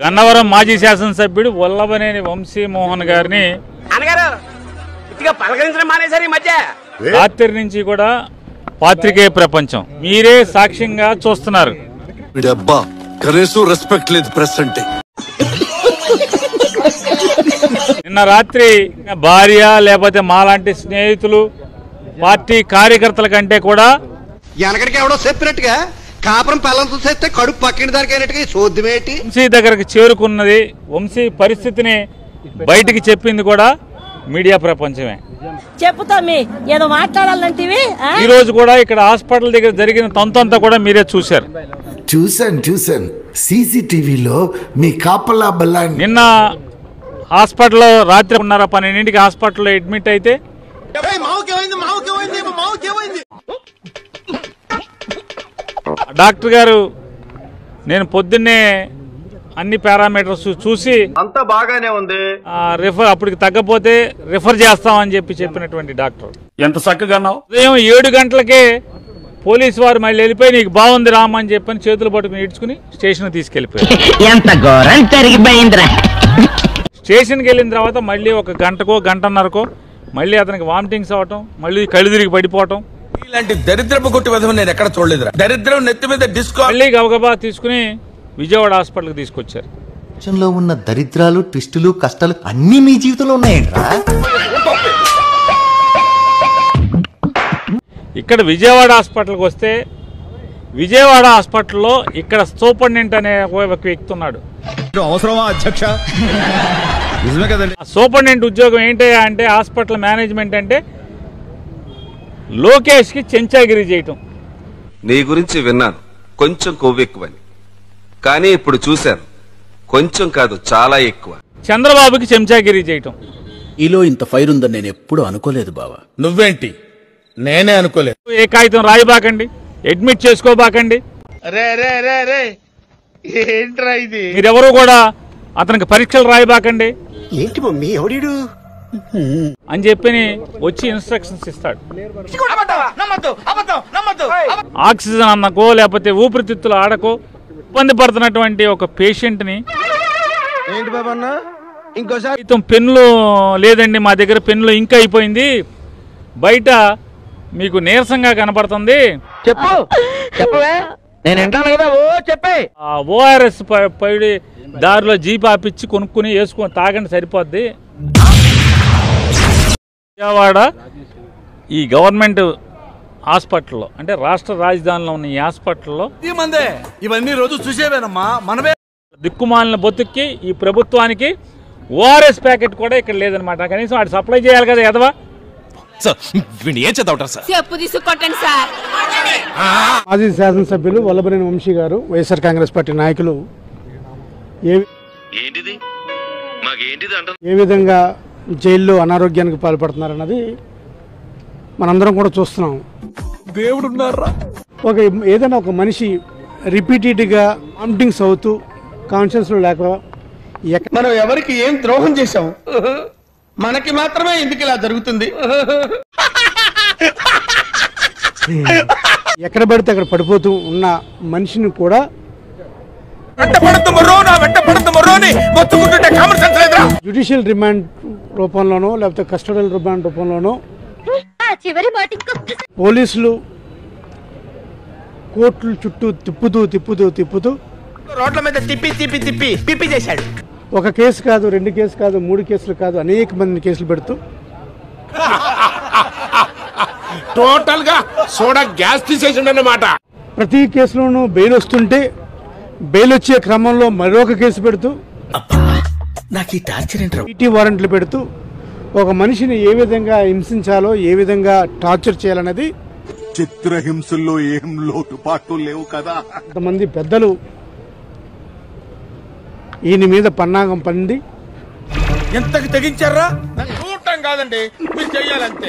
గన్నవరం మాజీ శాసనసభ్యుడు వల్లభనేని వంశీమోహన్ గారిని రాత్రి నుంచి కూడా పాత్రికేయ ప్రపంచం మీరే సాక్ష్యంగా చూస్తున్నారు. నిన్న రాత్రి భార్య లేకపోతే మాలాంటి స్నేహితులు పార్టీ కార్యకర్తల కంటే కూడా కాపురం పిల్లలతో చేస్తే కడుపు పక్కిన దానికి చూద్దామేంటి వంశీ దగ్గరకు చేరుకున్నది, వంశీ పరిస్థితిని బయటికి చెప్పింది కూడా మీడియా ప్రపంచమే. చెప్పుతామి ఏదో మాట్లాడాలంటివి. ఈ రోజు కూడా ఇక్కడ హాస్పిటల్ దగ్గర జరిగిన తంతంతా కూడా మీరే చూశారు. చూశాను సీసీటీవీలో మీ కాపలా బల్లా. నిన్న హాస్పిటల్లో రాత్రి 12:30 హాస్పిటల్లో అడ్మిట్ అయితే డాక్టర్ గారు నేను పొద్దున్నే అన్ని పారామీటర్స్ చూసి అంతా బాగానే ఉంది, అప్పటికి తగ్గపోతే రిఫర్ చేస్తామని చెప్పినటువంటి డాక్టర్ ఎంత చక్కగా ఉదయం 7 గంటలకే పోలీసు వారు మళ్ళీ వెళ్ళిపోయి నీకు బాగుంది రామని చెప్పని చేతులు పట్టుకుని ఇడ్చుకుని స్టేషన్ తీసుకెళ్లిపోయారు. స్టేషన్కి వెళ్ళిన తర్వాత మళ్ళీ 1 గంటకో గంటన్నరకో మళ్ళీ అతనికి వామిటింగ్స్ అవటం, మళ్ళీ కళ్ళు తిరిగి పడిపోవటం. ఇలాంటి దరిద్రపు కొట్టి విధం నేను ఎక్కడ చూడలేదు. దరిద్రం నెత్తి మీద డిస్కో. మళ్ళీ గబగబా తీసుకుని విజయవాడ హాస్పిటల్కి తీసుకొచ్చారు. లో ఉన్న దరిద్రాలు, ట్విస్టులు, కష్టాలు అన్ని మీ జీవితంలో ఉన్నాయంట్రా. ఇక్కడ విజయవాడ హాస్పిటల్కి వస్తే విజయవాడ హాస్పిటల్లో ఇక్కడ సూపరింటెండెంట్ అనే ఒక వ్యక్తి ఉన్నాడు. అవసరమా అధ్యక్ష? నిజమే కదండి. సూపరింటెండెంట్ ఉద్యోగం ఏంటయ్యా అంటే హాస్పిటల్ మేనేజ్మెంట్ అంటే లోకేష్కి చెంచాగిరి చేయటం. నీ గురించి విన్నాను, కొంచెం కొవ్వెక్కువని, కానీ ఇప్పుడు చూశాను కొంచెం కాదు చాలా ఎక్కువ. చంద్రబాబుకి చెంచాగిరి చేయటం. ఈలో ఇంత ఫైర్ ఉందని నేను ఎప్పుడు అనుకోలేదు బావా. నువ్వేంటి? నేనే అనుకోలేదు. ఏ కాగితం రాయబాకండి, అడ్మిట్ చేసుకోబాకండి. ఏంట్రా ఇది? మీరెవరు కూడా అతనికి పరీక్షలు రాయబాకండి. ఏంటి మమ్మీ ఎవడీడు అని చెప్పి వచ్చి ఇన్స్ట్రక్షన్స్ ఇస్తాడు. ఆక్సిజన్ అన్నకో లేకపోతే ఊపిరితిత్తులు ఆడకో ఇబ్బంది పడుతున్నటువంటి ఒక పేషెంట్ ని ఏంటి బాబన్నా ఇంకోసారి పెన్నులు లేదండి మా దగ్గర పెన్నులు ఇంకా అయిపోయింది, బయట మీకు నీరసంగా కనపడుతుంది, చెప్పు చెప్పవే నేను వింటాను కదా, ఓ చెప్పే. ఓఆర్ఎస్ పడి దారిలో జీప్ ఆపిచ్చి కొనుక్కుని వేసుకొని తాగండి సరిపోద్ది. విజయవాడ ఈ గవర్నమెంట్ హాస్పిటల్లో అంటే రాష్ట్ర రాజధానిలో ఉన్న ఈ హాస్పిటల్లో ఇవన్నీ రోజు చూసేవేనమ్మా మనమే. దిక్కుమాలిన బతుక్కి ఈ ప్రభుత్వానికి ఓఆర్ఎస్ ప్యాకెట్ కూడా ఇక్కడ లేదనమాట. కనీసం వాడు సప్లై చేయాలి కదా ఎదవా. ఏం చదవటారు సార్? మాజీ శాసనసభ్యులు వల్లభనేని వంశీ గారు, వైఎస్ఆర్ కాంగ్రెస్ పార్టీ నాయకులు ఏ విధంగా జైల్లో అనారోగ్యానికి పాల్పడుతున్నారన్నది మనందరం కూడా చూస్తున్నాం. దేవుడున్నారా? ఏదైనా ఒక మనిషి రిపీటెడ్గా వామిటింగ్స్ అవుతూ కాన్షియస్లో లేక మనం ఎవరికి ఏం ద్రోహం చేశాం? మనకి మాత్రమే ఎందుకు ఇలా జరుగుతుంది? ఎక్కడ పడితే అక్కడ పడిపోతూ ఉన్న మనిషిని కూడా జ్యుడిషియల్ రిమాండ్ రూపంలోనో లేకపోతే కస్టడియల్ రిమాండ్ రూపంలోనో పోలీసులు కోర్టుల చుట్టూ తిప్పుతూ రోడ్ల మీద తిప్పి చేశాడు. ఒక కేసు కాదు, 2 కేసులు కాదు, 3 కేసులు కాదు, అనేక మంది కేసులు పెడుతూ టోటల్ గా సోడా గ్యాస్ తీసేసిండు అన్నమాట. ప్రతి కేసులోనూ బెయిల్ వస్తుంటే బెయిల్ వచ్చే క్రమంలో మరొక కేసు పెడుతూ ఈటీ వారెంట్లు పెడుతూ ఒక మనిషిని ఏ విధంగా హింసించాలో, ఏ విధంగా టార్చర్ చేయాలనేది చిత్రహింసల్లో ఏం లోటుపాట్లు లేవు కదా. కొంతమంది పెద్దలు ఈయన మీద పన్నాగం పండి ఎంతకు తెగించారా? చూడటం కాదండి, మీరు చెయ్యాలంతే.